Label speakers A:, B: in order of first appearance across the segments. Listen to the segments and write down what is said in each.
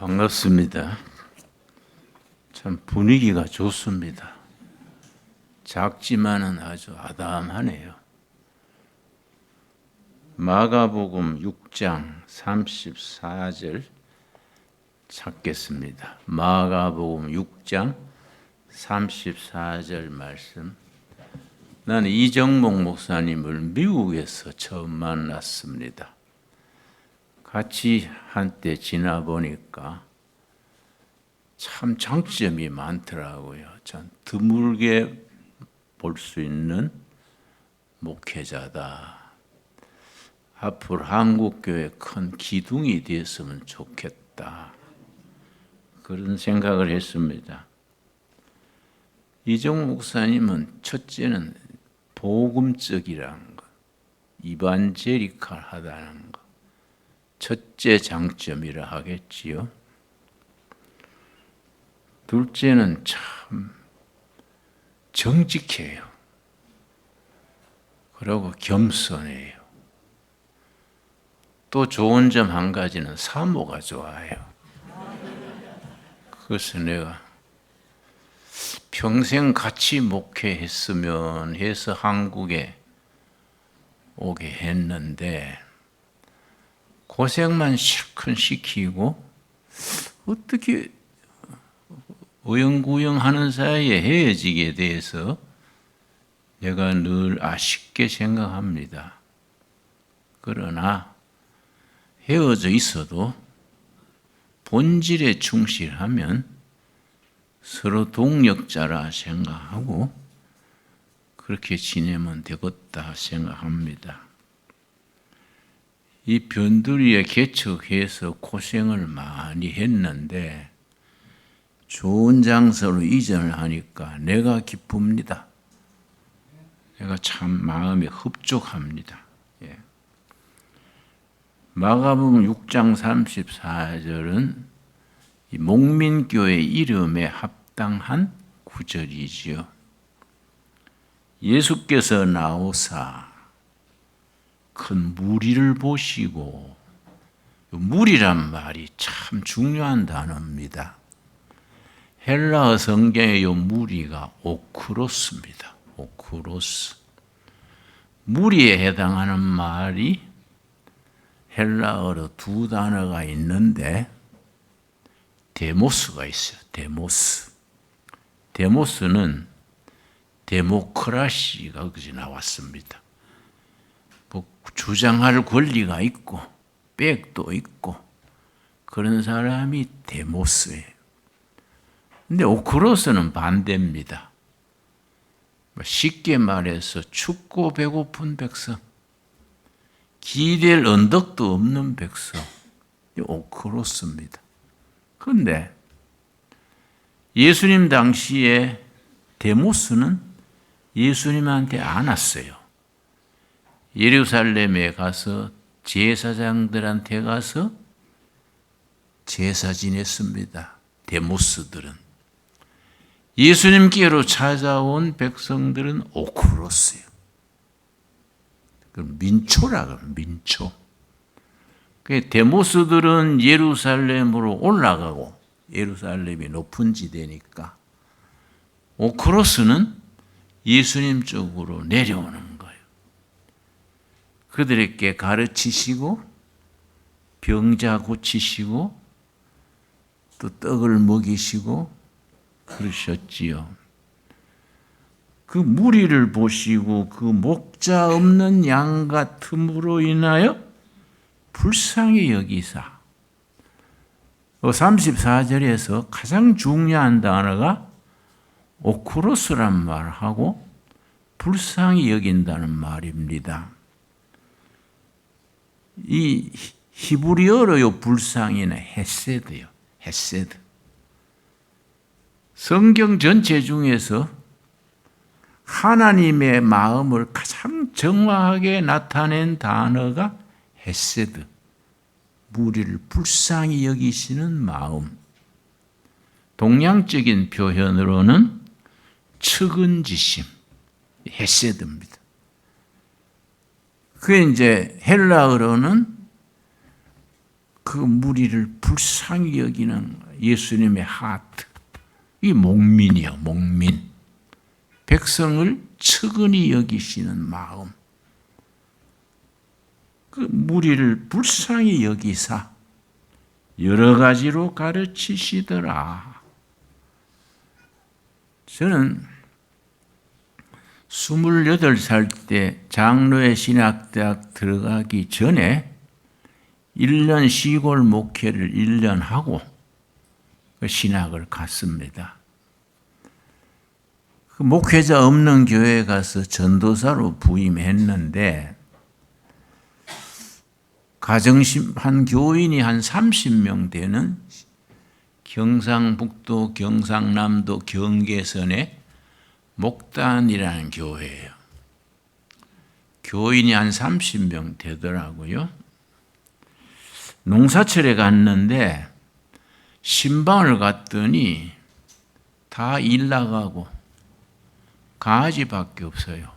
A: 반갑습니다. 참 분위기가 좋습니다. 작지만은 아주 아담하네요. 마가복음 6장 34절 찾겠습니다. 마가복음 6장 34절 말씀. 나는 이정목 목사님을 미국에서 처음 만났습니다. 같이 한때 지나보니까 참 장점이 많더라고요. 참 드물게 볼 수 있는 목회자다. 앞으로 한국교회 큰 기둥이 되었으면 좋겠다. 그런 생각을 했습니다. 이정목 목사님은 첫째는 복음적이라는 것, 이반제리칼하다는 것, 첫째 장점이라 하겠지요. 둘째는 참 정직해요. 그리고 겸손해요. 또 좋은 점 한 가지는 사모가 좋아요. 그래서 내가 평생 같이 목회했으면 해서 한국에 오게 했는데 고생만 실컷 시키고 어떻게 우영구영 하는 사이에 헤어지게 돼서 내가 늘 아쉽게 생각합니다. 그러나 헤어져 있어도 본질에 충실하면 서로 동력자라 생각하고 그렇게 지내면 되겠다 생각합니다. 이 변두리에 개척해서 고생을 많이 했는데 좋은 장소로 이전을 하니까 내가 기쁩니다. 내가 참 마음에 흡족합니다. 예. 마가복음 6장 34절은 이 목민교회 이름에 합당한 구절이지요. 예수께서 나오사 큰 무리를 보시고, 무리란 말이 참 중요한 단어입니다. 헬라어 성경의 이 무리가 오크로스입니다. 오크로스. 무리에 해당하는 말이 헬라어로 두 단어가 있는데 데모스가 있어요. 데모스. 데모스는 데모크라시가 거기서 나왔습니다. 주장할 권리가 있고 백도 있고 그런 사람이 데모스예요. 근데 오크로스는 반대입니다. 쉽게 말해서 춥고 배고픈 백성, 기댈 언덕도 없는 백성, 오크로스입니다. 그런데 예수님 당시에 데모스는 예수님한테 안 왔어요. 예루살렘에 가서 제사장들한테 가서 제사 지냈습니다. 데모스들은. 예수님께로 찾아온 백성들은 오크로스예요. 민초라고 해요. 민초. 데모스들은 예루살렘으로 올라가고 예루살렘이 높은 지대니까 오크로스는 예수님 쪽으로 내려오는 거예요. 그들에게 가르치시고 병자 고치시고 또 떡을 먹이시고 그러셨지요. 그 무리를 보시고 그 목자 없는 양 같음으로 인하여 불쌍히 여기사. 34절에서 가장 중요한 단어가 오크로스란 말하고 불쌍히 여긴다는 말입니다. 이 히브리어로 불쌍히는 헤세드요. 헤세드. 성경 전체 중에서 하나님의 마음을 가장 정확하게 나타낸 단어가 헤세드. 무리를 불쌍히 여기시는 마음. 동양적인 표현으로는 측은지심, 헤세드입니다. 그게 이제 헬라어로는 그 무리를 불쌍히 여기는 예수님의 하트. 이 목민이요, 목민. 백성을 측은히 여기시는 마음. 그 무리를 불쌍히 여기사 여러 가지로 가르치시더라. 저는 28살 때 장로회 신학대학 들어가기 전에 1년 시골 목회를 1년 하고 신학을 갔습니다. 그 목회자 없는 교회에 가서 전도사로 부임했는데 한 교인이 한 30명 되는 경상북도, 경상남도 경계선의 목단이라는 교회예요. 교인이 한 30명 되더라고요. 농사철에 갔는데 신방을 갔더니 다 일 나가고 강아지밖에 없어요.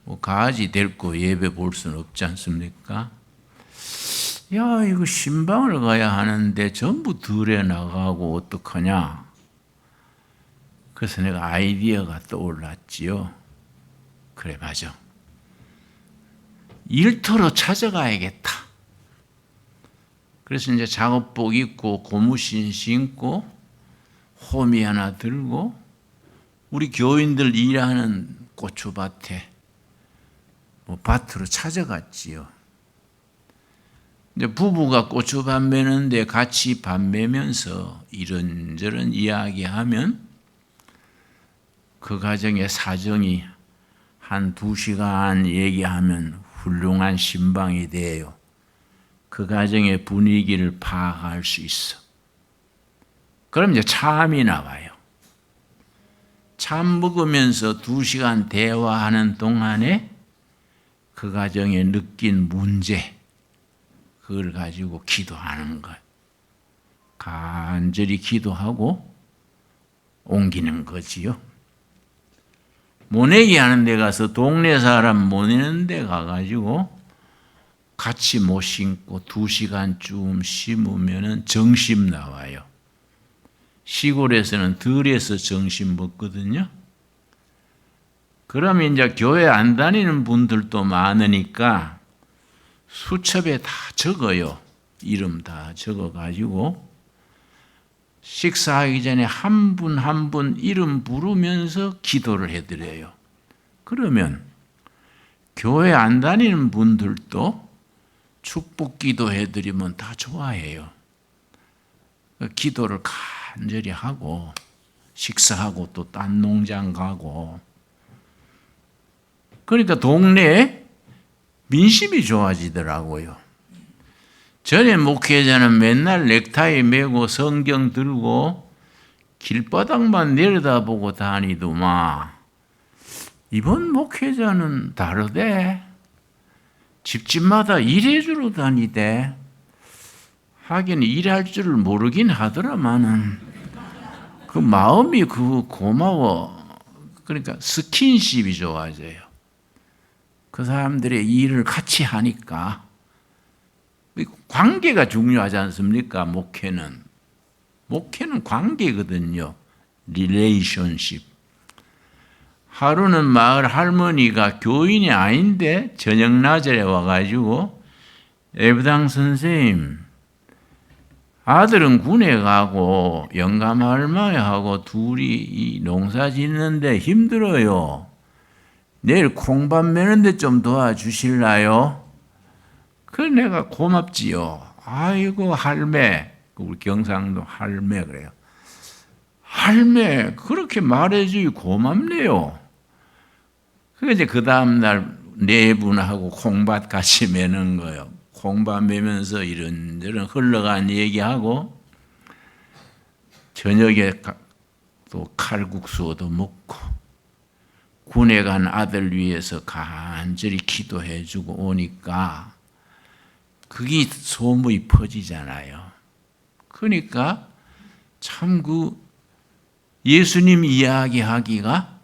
A: 뭐 강아지 데리고 예배 볼 수는 없지 않습니까? 야, 이거 신방을 가야 하는데 전부 들에 나가고 어떡하냐? 그래서 내가 아이디어가 떠올랐지요. 그래, 맞아. 일터로 찾아가야겠다. 그래서 이제 작업복 입고 고무신 신고 호미 하나 들고 우리 교인들 일하는 고추밭에 밭으로 찾아갔지요. 이제 부부가 고추밭 매는데 같이 밭 매면서 이런저런 이야기하면 그 가정의 사정이 한 2시간 얘기하면 훌륭한 신방이 돼요. 그 가정의 분위기를 파악할 수 있어. 그럼 이제 참이 나와요. 참 먹으면서 2시간 대화하는 동안에 그 가정에 느낀 문제, 그걸 가지고 기도하는 거예요. 간절히 기도하고 옮기는 거지요. 모내기 하는 데 가서 동네 사람 모내는 데 가가지고 같이 못 심고 2시간쯤 심으면 정심 나와요. 시골에서는 들에서 정심 먹거든요. 그러면 이제 교회 안 다니는 분들도 많으니까 수첩에 다 적어요. 이름 다 적어가지고 식사하기 전에 한 분 한 분 이름 부르면서 기도를 해드려요. 그러면 교회 안 다니는 분들도 축복 기도 해드리면 다 좋아해요. 기도를 간절히 하고 식사하고 또 딴 농장 가고 그러니까 동네에 민심이 좋아지더라고요. 전에 목회자는 맨날 넥타이 메고 성경 들고 길바닥만 내려다보고 다니더만 이번 목회자는 다르대. 집집마다 일해주러 다니대. 하긴 일할 줄을 모르긴 하더라마는 그 마음이 그 고마워. 그러니까 스킨십이 좋아져요. 그 사람들의 일을 같이 하니까 관계가 중요하지 않습니까? 목회는 관계거든요. 릴레이션십. 하루는 마을 할머니가 교인이 아닌데 저녁 낮에 와가지고 예배당 선생님 아들은 군에 가고 영감 할머니하고 둘이 이 농사 짓는데 힘들어요. 내일 콩밥 매는데 좀 도와주실라요? 그 내가 고맙지요. 아이고 할매, 우리 경상도 할매 그래요. 할매 그렇게 말해주기 고맙네요. 그래서 이제 그 다음날 네 분하고 콩밭 같이 매는 거예요. 콩밭 매면서 이런저런 흘러간 얘기하고 저녁에 또 칼국수 얻어 먹고 군에 간 아들 위해서 간절히 기도해주고 오니까 그게 소문이 퍼지잖아요. 그러니까 참 그 예수님 이야기하기가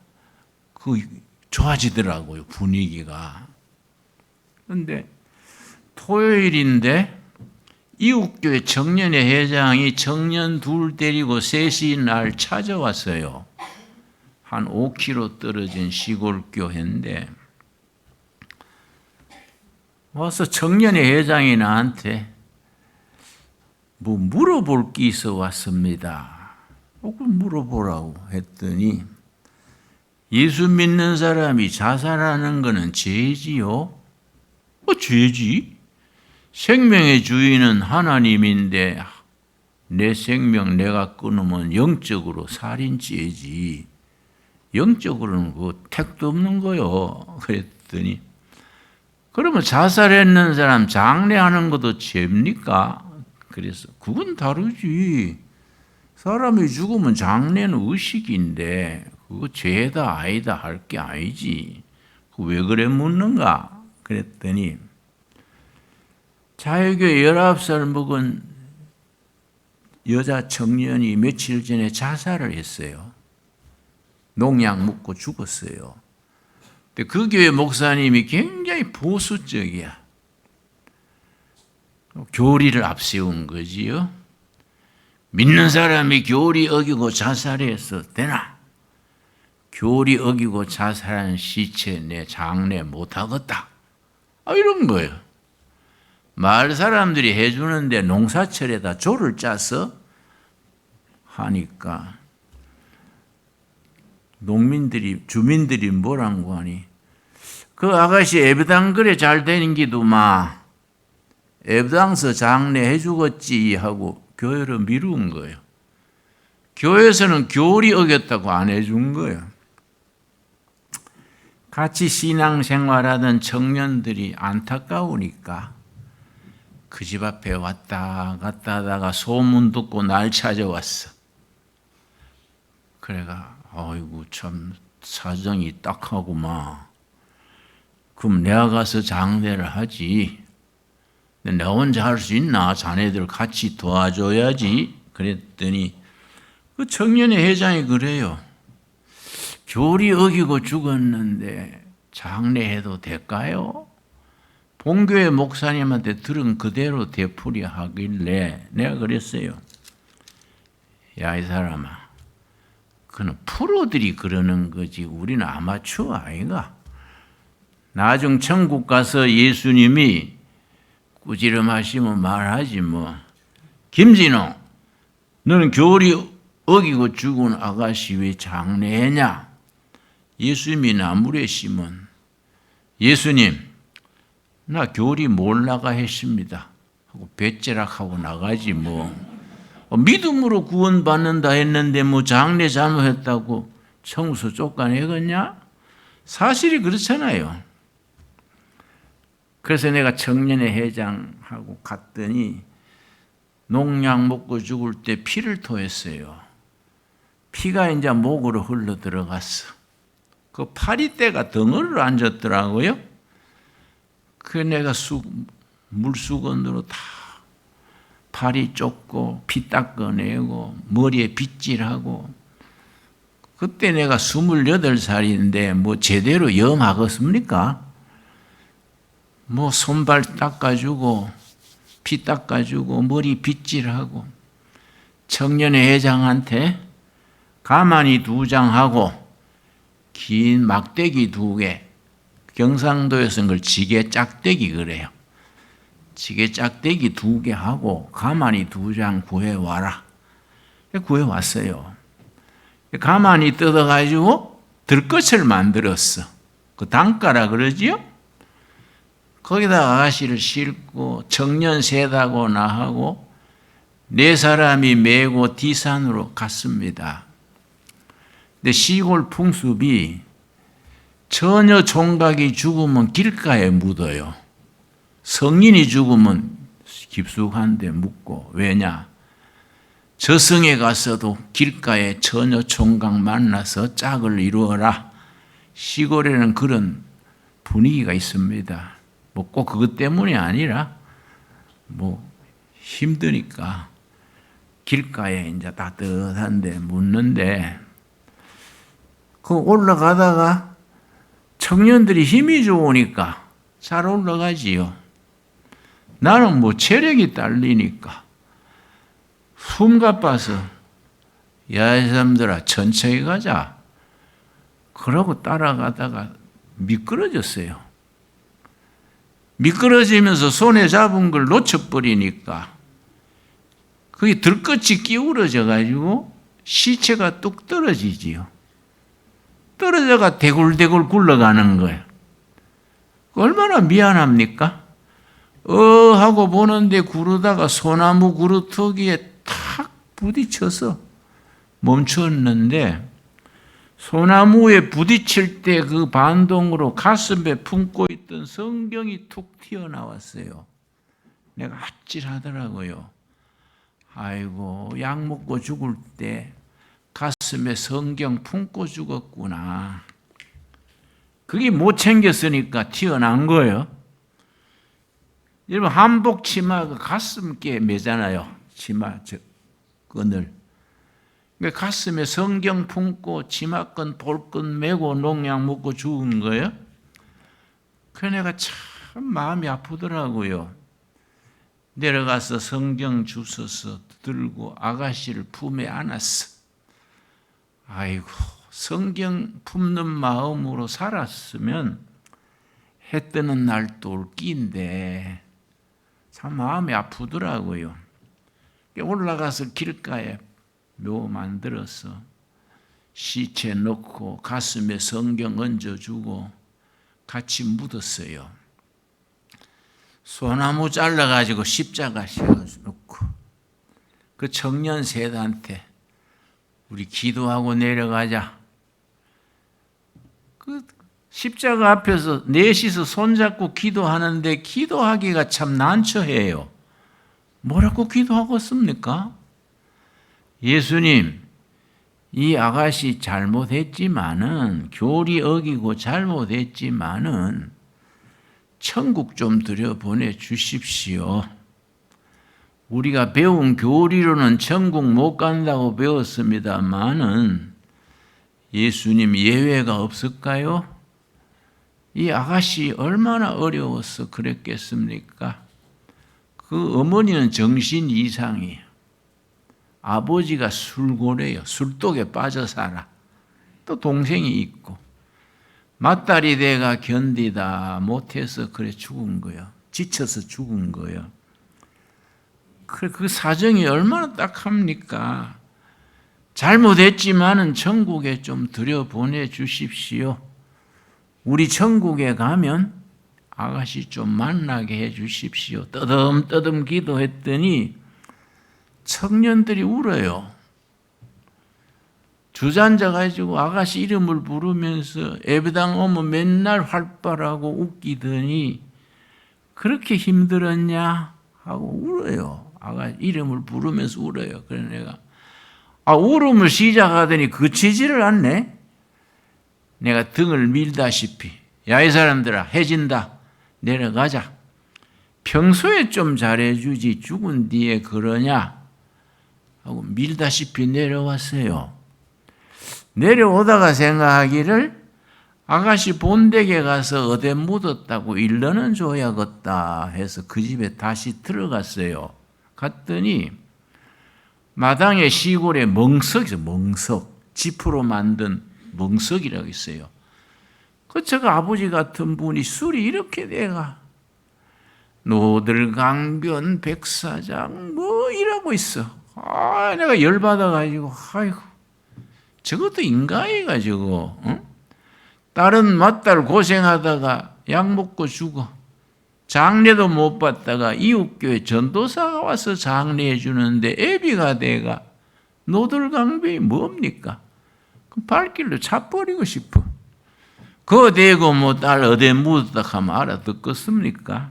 A: 그 좋아지더라고요, 분위기가. 그런데 토요일인데 이웃교회 청년회 회장이 청년 둘 데리고 셋이 날 찾아왔어요. 한 5km 떨어진 시골 교회인데 와서 청년회 회장이 나한테 뭐 물어볼 게 있어 왔습니다. 그걸 물어보라고 했더니 예수 믿는 사람이 자살하는 것은 죄지요? 죄지? 생명의 주인은 하나님인데 내 생명 내가 끊으면 영적으로 살인죄지. 영적으로는 그 택도 없는 거요. 그랬더니 그러면 자살했는 사람 장례하는 것도 죄입니까? 그래서 그건 다르지. 사람이 죽으면 장례는 의식인데 그거 죄다 아니다 할 게 아니지. 왜 그래 묻는가? 그랬더니 자유교회 19살 먹은 여자 청년이 며칠 전에 자살을 했어요. 농약 먹고 죽었어요. 근데 그 교회 목사님이 굉장히 보수적이야. 교리를 앞세운 거지요. 믿는 사람이 교리 어기고 자살해서 되나? 교리 어기고 자살한 시체 내 장례 못하겠다. 이런 거예요. 마을 사람들이 해주는데 농사철에다 조를 짜서 하니까 주민들이 뭐라고 하니 그 아가씨 예배당 그래 잘 되는 기도마 예배당서 장례해 주겠지 하고 교회를 미룬 거예요. 교회에서는 교리 어겼다고 안 해준 거예요. 같이 신앙생활하던 청년들이 안타까우니까 그 집 앞에 왔다 갔다 하다가 소문 듣고 날 찾아왔어. 그래가 아이고 참 사정이 딱하구만. 그럼 내가 가서 장례를 하지. 내가 혼자 할 수 있나? 자네들 같이 도와줘야지. 그랬더니 그 청년회 회장이 그래요. 교리 어기고 죽었는데 장례해도 될까요? 본교회 목사님한테 들은 그대로 되풀이 하길래 내가 그랬어요. 야, 이 사람아. 그는 프로들이 그러는 거지 우리는 아마추어 아이가. 나중 천국 가서 예수님이 꾸지람하시면 말하지 뭐. 김진호, 너는 교리 어기고 죽은 아가씨 왜 장례했냐? 예수님이 나무래 심은 예수님, 나 교리 몰라가 했습니다. 하고 배째락하고 나가지 뭐. 믿음으로 구원받는다 했는데 뭐 장례 잘못했다고 청소 쫓아내겠냐? 사실이 그렇잖아요. 그래서 내가 청년회 회장하고 갔더니 농약 먹고 죽을 때 피를 토했어요. 피가 이제 목으로 흘러 들어갔어. 그 파리떼가 덩어리로 앉았더라고요. 그 내가 물수건으로 다 팔이 쫓고 피 닦아내고 머리에 빗질하고. 그때 내가 28살인데 뭐 제대로 염하겠습니까? 뭐 손발 닦아주고 피 닦아주고 머리 빗질하고 청년회 회장한테 가마니 2장하고 긴 막대기 2개, 경상도에서는 그걸 지게 짝대기 그래요. 지게 짝대기 2개 하고 가마니 2장 구해와라. 구해왔어요. 가마니 뜯어가지고 들꽃을 만들었어. 그 단가라 그러지요? 거기다 아가씨를 싣고 청년 셋하고 나하고 4사람이 메고 디산으로 갔습니다. 근데 시골 풍습이 처녀 총각이 죽으면 길가에 묻어요. 성인이 죽으면 깊숙한 데 묻고. 왜냐? 저승에 가서도 길가에 처녀 총각 만나서 짝을 이루어라. 시골에는 그런 분위기가 있습니다. 뭐 꼭 그것 때문이 아니라 뭐 힘드니까 길가에 이제 따뜻한 데 묻는데 그 올라가다가 청년들이 힘이 좋으니까 잘 올라가지요. 나는 뭐 체력이 딸리니까 숨 가빠서 야, 이 사람들아 천천히 가자. 그러고 따라가다가 미끄러졌어요. 미끄러지면서 손에 잡은 걸 놓쳐버리니까 그게 들끝이 기울어져 가지고 시체가 뚝 떨어지지요. 떨어져가 대굴대굴 굴러가는 거예요. 얼마나 미안합니까? 하고 보는데 구르다가 소나무 구루터기에 탁 부딪혀서 멈췄는데 소나무에 부딪힐 때 그 반동으로 가슴에 품고 있던 성경이 툭 튀어나왔어요. 내가 아찔하더라고요. 아이고, 약 먹고 죽을 때 가슴에 성경 품고 죽었구나. 그게 못 챙겼으니까 튀어나온 거예요. 여러분, 한복 치마가 가슴께 매잖아요. 치마 끈을. 그러니까 가슴에 성경 품고 치마끈 볼끈 메고 농약 먹고 죽은 거예요. 그래서 내가 참 마음이 아프더라고요. 내려가서 성경 주워서 들고 아가씨를 품에 안았어. 아이고, 성경 품는 마음으로 살았으면 해 뜨는 날도 올 끼인데 참 마음이 아프더라고요. 올라가서 길가에 묘 만들어서 시체 넣고 가슴에 성경 얹어주고 같이 묻었어요. 소나무 잘라가지고 십자가 씌워놓고 그 청년 셋한테 우리 기도하고 내려가자. 그 십자가 앞에서 넷이서 손잡고 기도하는데 기도하기가 참 난처해요. 뭐라고 기도하겠습니까? 예수님, 이 아가씨 잘못했지만은 교리 어기고 잘못했지만은 천국 좀 들여보내 주십시오. 우리가 배운 교리로는 천국 못 간다고 배웠습니다만은 예수님 예외가 없을까요? 이 아가씨 얼마나 어려워서 그랬겠습니까? 그 어머니는 정신 이상이에요. 아버지가 술고래요. 술독에 빠져 살아. 또 동생이 있고. 맏딸이 내가 견디다 못해서 그래 죽은 거예요. 지쳐서 죽은 거예요. 그 사정이 얼마나 딱합니까? 잘못했지만은 천국에 좀 들여보내 주십시오. 우리 천국에 가면 아가씨 좀 만나게 해 주십시오. 떠듬떠듬 기도했더니 청년들이 울어요. 주저앉아 가지고 아가씨 이름을 부르면서 예배당 오면 맨날 활발하고 웃기더니 그렇게 힘들었냐 하고 울어요. 아가씨 이름을 부르면서 울어요. 그래서 내가 울음을 시작하더니 그치지를 않네. 내가 등을 밀다시피 야, 이 사람들아 해진다. 내려가자. 평소에 좀 잘해주지 죽은 뒤에 그러냐 하고 밀다시피 내려왔어요. 내려오다가 생각하기를 아가씨 본댁에 가서 어디 묻었다고 일러는 줘야겠다 해서 그 집에 다시 들어갔어요. 갔더니 마당에 시골에 멍석이죠. 멍석. 지프로 만든 멍석이라고 있어요. 제가 아버지 같은 분이 술이 이렇게 돼가 노들강변 백사장 뭐 이러고 있어. 내가 열받아가지고 아이고 저것도 인간이가 저거. 응? 다른 맏딸 고생하다가 약 먹고 죽어. 장례도 못 받다가 이웃교회 전도사가 와서 장례해 주는데 애비가 돼가 노들강변이 뭡니까? 그럼 발길로 차버리고 싶어. 그거 대고 뭐 딸 어디에 묻었다 하면 알아듣겠습니까?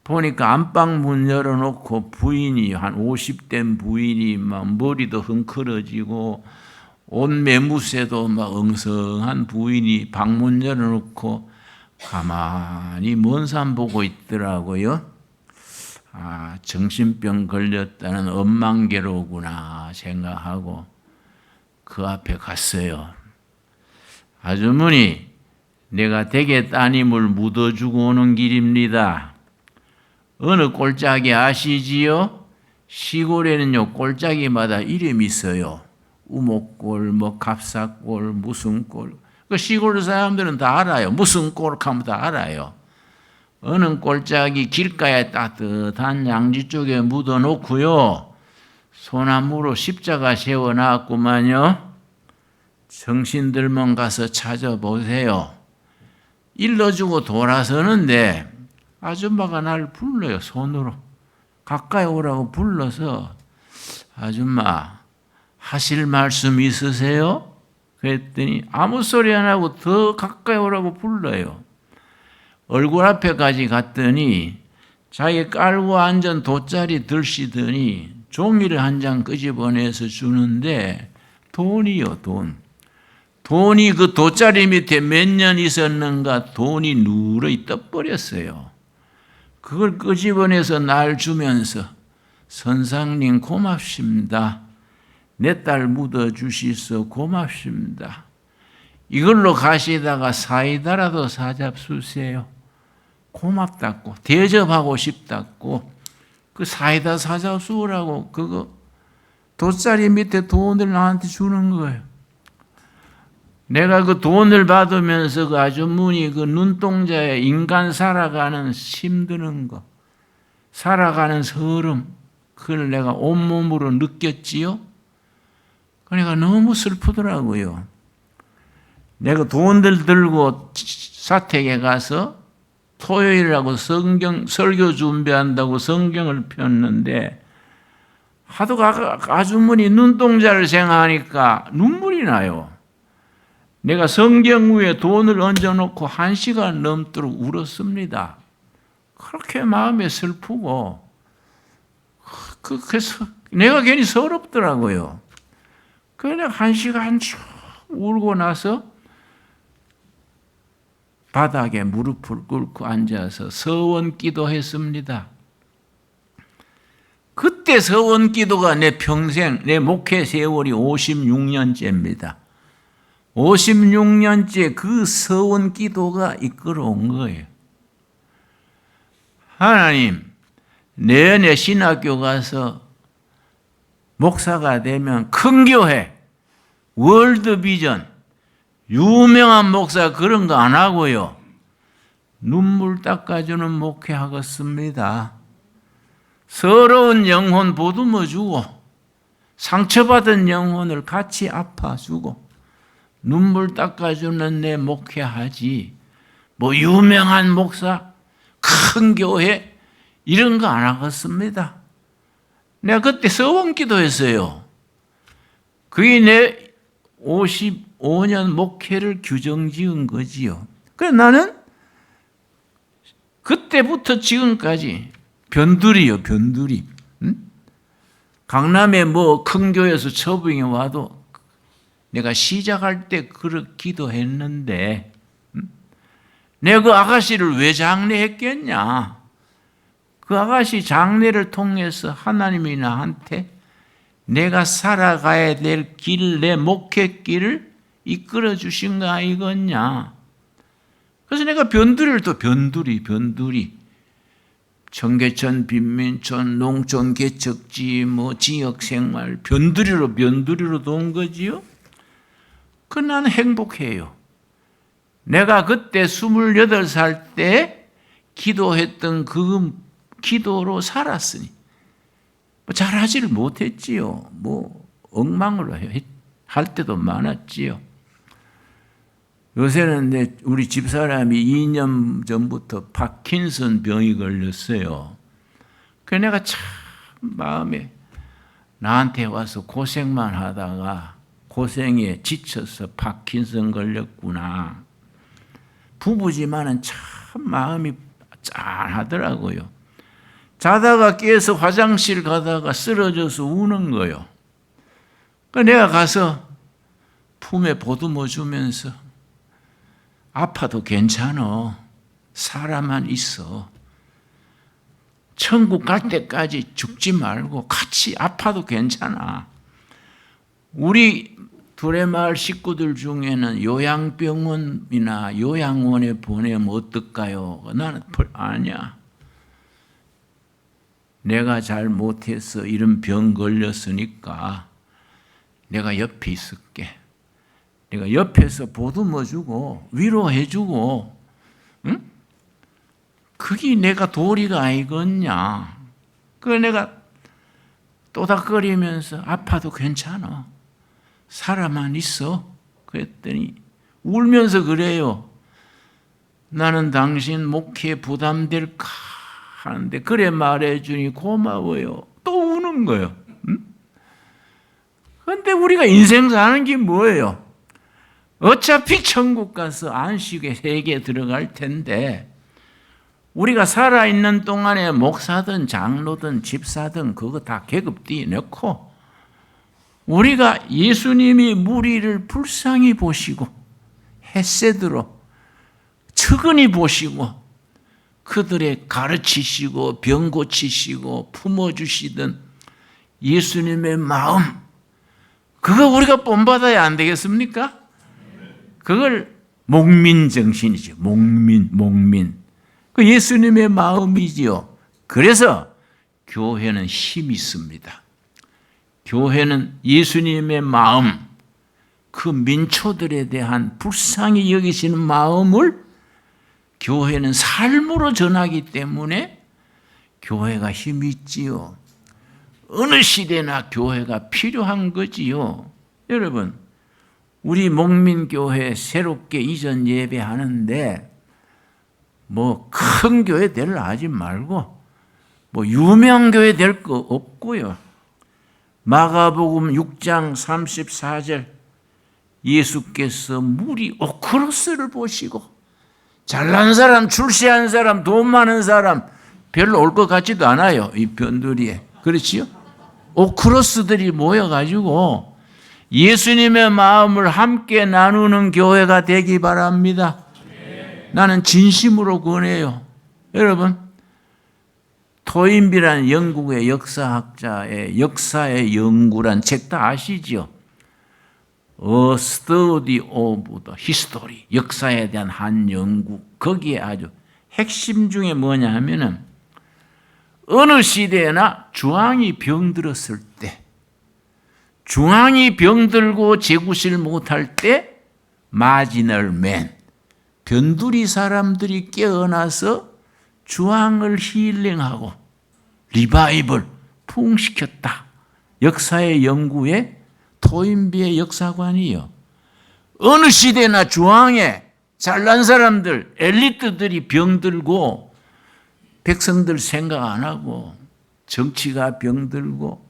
A: 보니까 안방 문 열어놓고 부인이 한 50대 부인이 막 머리도 흥크러지고 옷 매무새도 막 엉성한 부인이 방문 열어놓고 가만히 먼 산 보고 있더라고요. 정신병 걸렸다는 엄만개로구나 생각하고 그 앞에 갔어요. 아주머니, 내가 댁에 따님을 묻어주고 오는 길입니다. 어느 꼴짝이 아시지요? 시골에는요 꼴짝이마다 이름이 있어요. 우목골, 뭐 갑사골, 무슨 골. 그 시골 사람들은 다 알아요. 무슨 골 하면 다 알아요. 어느 꼴짝이 길가에 따뜻한 양지 쪽에 묻어 놓고요. 소나무로 십자가 세워놨구만요. 정신들만 가서 찾아보세요. 일러주고 돌아서는데 아줌마가 날 불러요. 손으로. 가까이 오라고 불러서 아줌마 하실 말씀 있으세요? 그랬더니 아무 소리 안 하고 더 가까이 오라고 불러요. 얼굴 앞에까지 갔더니 자기 깔고 앉은 돗자리 들시더니 종이를 한 장 끄집어내서 주는데 돈이요, 돈. 돈이 그 돗자리 밑에 몇 년 있었는가 돈이 누렇게 떠버렸어요. 그걸 끄집어내서 날 주면서 선상님 고맙습니다. 내 딸 묻어주시소 고맙습니다. 이걸로 가시다가 사이다라도 사잡수세요. 고맙다고 대접하고 싶다고 그 사이다 사잡수라고 그거 돗자리 밑에 돈을 나한테 주는 거예요. 내가 그 돈을 받으면서 그 아주머니 그 눈동자에 인간 살아가는 힘드는 거, 살아가는 서름, 그걸 내가 온몸으로 느꼈지요. 그러니까 너무 슬프더라고요. 내가 돈들 들고 사택에 가서 토요일이라고 설교 준비한다고 성경을 폈는데 하도 아주머니 눈동자를 생각하니까 눈물이 나요. 내가 성경 위에 돈을 얹어놓고 1시간 넘도록 울었습니다. 그렇게 마음이 슬프고 그래서 내가 괜히 서럽더라고요. 그래서 내가 1시간 쭉 울고 나서 바닥에 무릎을 꿇고 앉아서 서원 기도했습니다. 그때 서원 기도가 내 평생, 내 목회 세월이 56년째입니다. 56년째 그 서원 기도가 이끌어온 거예요. 하나님, 내년에 신학교 가서 목사가 되면 큰 교회, 월드비전, 유명한 목사 그런 거 안 하고요. 눈물 닦아주는 목회하겠습니다. 서러운 영혼 보듬어 주고 상처받은 영혼을 같이 아파주고 눈물 닦아주는 내 목회하지 뭐 유명한 목사, 큰 교회 이런 거 안 하겠습니다. 내가 그때 서원 기도했어요. 그게 내 55년 목회를 규정 지은 거지요. 그래서 나는 그때부터 지금까지 변두리요, 변두리. 응? 강남에 뭐 큰 교회에서 처부에 와도 내가 시작할 때 그렇게 기도했는데 내가 그 아가씨를 왜 장례했겠냐. 그 아가씨 장례를 통해서 하나님이 나한테 내가 살아가야 될 길, 내 목회길을 이끌어 주신 거 아니겠냐. 그래서 내가 변두리를 또 변두리. 청계천, 빈민촌, 농촌 개척지, 뭐 지역생활, 변두리로 돈 거지요. 그 나는 행복해요. 내가 그때 28살 때 기도했던 그 기도로 살았으니 잘하지를 못했지요. 뭐 엉망으로 할 때도 많았지요. 요새는 우리 집사람이 2년 전부터 파킨슨 병이 걸렸어요. 그래서 내가 참 마음에 나한테 와서 고생만 하다가 고생에 지쳐서 파킨슨 걸렸구나. 부부지만은 참 마음이 짠하더라고요. 자다가 깨서 화장실 가다가 쓰러져서 우는 거예요. 그래서 내가 가서 품에 보듬어 주면서 아파도 괜찮아. 사람만 있어. 천국 갈 때까지 죽지 말고 같이 아파도 괜찮아. 우리 두레마을 식구들 중에는 요양병원이나 요양원에 보내면 어떨까요? 나는 아니야. 내가 잘 못해서 이런 병 걸렸으니까 내가 옆에 있을게. 내가 옆에서 보듬어주고 위로해주고, 응? 그게 내가 도리가 아니겠냐. 그래 내가 또닥거리면서 아파도 괜찮아. 살아만 있어. 그랬더니 울면서 그래요. 나는 당신 목회에 부담될까 하는데 그래 말해주니 고마워요. 또 우는 거예요. 그런데 우리가 인생 사는 게 뭐예요? 어차피 천국 가서 안식의 세계에 들어갈 텐데 우리가 살아있는 동안에 목사든 장로든 집사든 그거 다 계급 띄워놓고 우리가 예수님이 무리를 불쌍히 보시고 헤세드로 측은히 보시고 그들의 가르치시고 병 고치시고 품어주시던 예수님의 마음, 그거 우리가 본받아야 안 되겠습니까? 그걸 목민정신이죠. 목민. 그 예수님의 마음이지요. 그래서 교회는 힘이 있습니다. 교회는 예수님의 마음, 그 민초들에 대한 불쌍히 여기시는 마음을 교회는 삶으로 전하기 때문에 교회가 힘이 있지요. 어느 시대나 교회가 필요한 거지요. 여러분, 우리 목민교회 새롭게 이전 예배하는데 뭐 큰 교회 될 하지 말고 뭐 유명 교회 될 거 없고요. 마가복음 6장 34절 예수께서 무리 오크로스를 보시고 잘난 사람, 출세한 사람, 돈 많은 사람 별로 올 것 같지도 않아요. 이 변두리에. 그렇지요? 오크로스들이 모여가지고 예수님의 마음을 함께 나누는 교회가 되기 바랍니다. 나는 진심으로 권해요. 여러분, 토인비라는 영국의 역사학자의 역사의 연구란 책 다 아시죠? A Study of the History, 역사에 대한 한 연구. 거기에 아주 핵심 중에 뭐냐 하면은 어느 시대나 중앙이 병들었을 때, 중앙이 병들고 재구실 못할 때 마지널 맨, 변두리 사람들이 깨어나서 중앙을 힐링하고 리바이벌 부흥시켰다. 역사의 연구에 토인비의 역사관이요. 어느 시대나 중앙에 잘난 사람들, 엘리트들이 병들고 백성들 생각 안 하고 정치가 병들고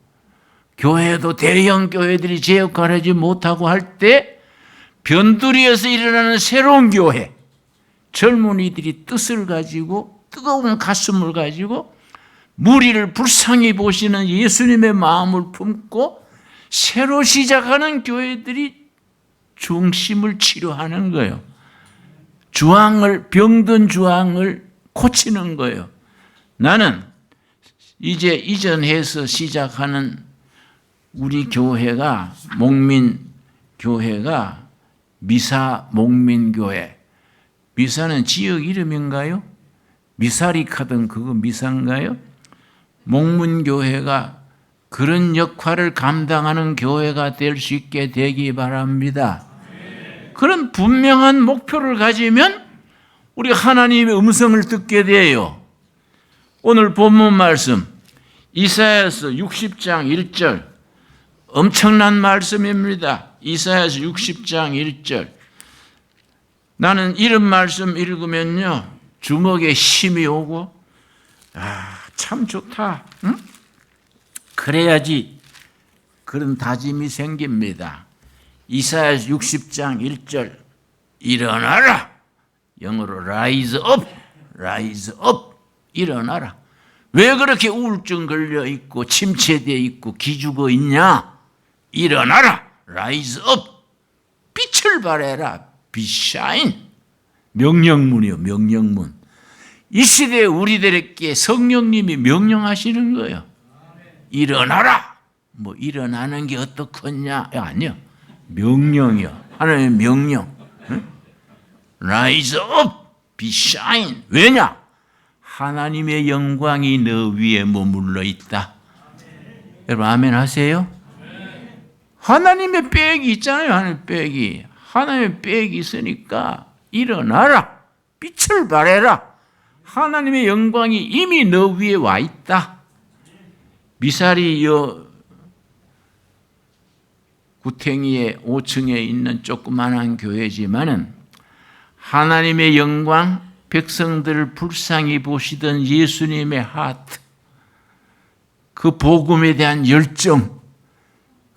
A: 교회도 대형 교회들이 제 역할을 하지 못하고 할 때 변두리에서 일어나는 새로운 교회, 젊은이들이 뜻을 가지고 뜨거운 가슴을 가지고 무리를 불쌍히 보시는 예수님의 마음을 품고 새로 시작하는 교회들이 중심을 치료하는 거예요. 병든 주황을 고치는 거예요. 나는 이제 이전해서 시작하는 우리 교회가 목민교회가 미사 목민교회. 미사는 지역 이름인가요? 미사리카든 그거 미사인가요? 목문교회가 그런 역할을 감당하는 교회가 될 수 있게 되기 바랍니다. 그런 분명한 목표를 가지면 우리 하나님의 음성을 듣게 돼요. 오늘 본문 말씀 이사야서 60장 1절 엄청난 말씀입니다. 이사야서 60장 1절. 나는 이런 말씀 읽으면요 주먹에 힘이 오고 참 좋다. 응? 그래야지 그런 다짐이 생깁니다. 이사야서 60장 1절 일어나라. 영어로 rise up, rise up. 일어나라. 왜 그렇게 우울증 걸려 있고 침체되어 있고 기죽어 있냐? 일어나라. rise up. 빛을 발해라. be shine. 명령문이요. 명령문. 이 시대에 우리들에게 성령님이 명령하시는 거예요. 일어나라. 뭐 일어나는 게 어떻겠냐? 아니요. 명령이요. 하나님의 명령. 응? rise up. be shine. 왜냐? 하나님의 영광이 너 위에 머물러 있다. 여러분 아멘 하세요? 하나님의 백이 있잖아요. 하나님의 백이. 하나님의 백이 있으니까 일어나라. 빛을 발해라. 하나님의 영광이 이미 너 위에 와 있다. 미사리 구탱이의 5층에 있는 조그만한 교회지만은 하나님의 영광, 백성들을 불쌍히 보시던 예수님의 하트, 그 복음에 대한 열정,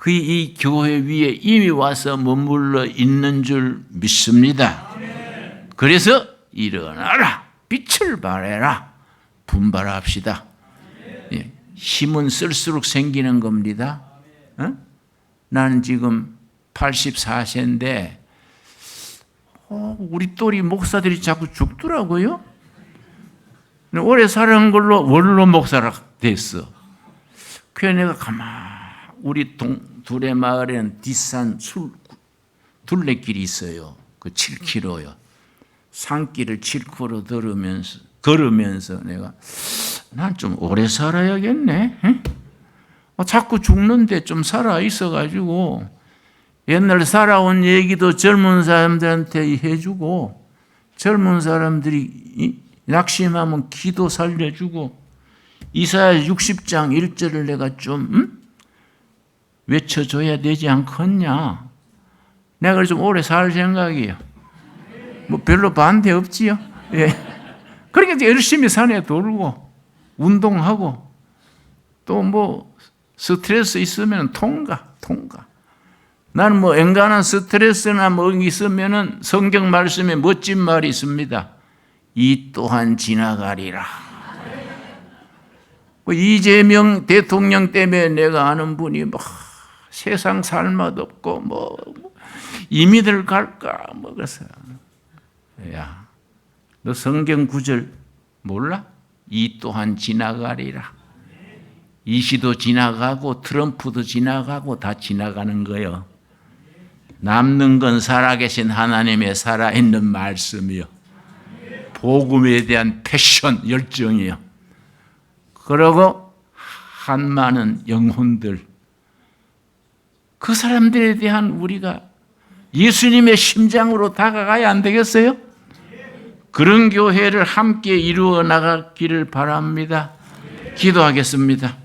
A: 이 교회 위에 이미 와서 머물러 있는 줄 믿습니다. 그래서 일어나라, 빛을 발해라, 분발합시다. 힘은 쓸수록 생기는 겁니다. 나는 지금 84세인데 우리 또리 목사들이 자꾸 죽더라고요. 오래 사는 걸로 원로 목사라 됐어. 그래서 내가 우리 둘의 마을에는 뒷산 둘레길이 있어요. 그 7km요. 산길을 7km 걸으면서 내가 난 좀 오래 살아야겠네. 자꾸 죽는데 좀 살아 있어가지고 옛날 살아온 얘기도 젊은 사람들한테 해주고 젊은 사람들이 낙심하면 기도 살려주고 이사야 60장 1절을 내가 좀 외쳐줘야 되지 않겠냐. 내가 좀 오래 살 생각이에요. 뭐 별로 반대 없지요. 예. 그러니까 열심히 산에 돌고 운동하고 또 뭐 스트레스 있으면 통과. 나는 뭐 엔간한 스트레스나 뭐 있으면은 성경 말씀에 멋진 말이 있습니다. 이 또한 지나가리라. 이재명 대통령 때문에 내가 아는 분이 뭐 세상 살맛 없고 뭐 이민을 갈까 뭐 그래서 야, 너 성경 구절 몰라? 이 또한 지나가리라. 이 시도 지나가고 트럼프도 지나가고 다 지나가는 거예요. 남는 건 살아계신 하나님의 살아있는 말씀이요. 복음에 대한 패션, 열정이요. 그리고 한 많은 영혼들. 그 사람들에 대한 우리가 예수님의 심장으로 다가가야 안 되겠어요? 그런 교회를 함께 이루어 나가기를 바랍니다. 기도하겠습니다.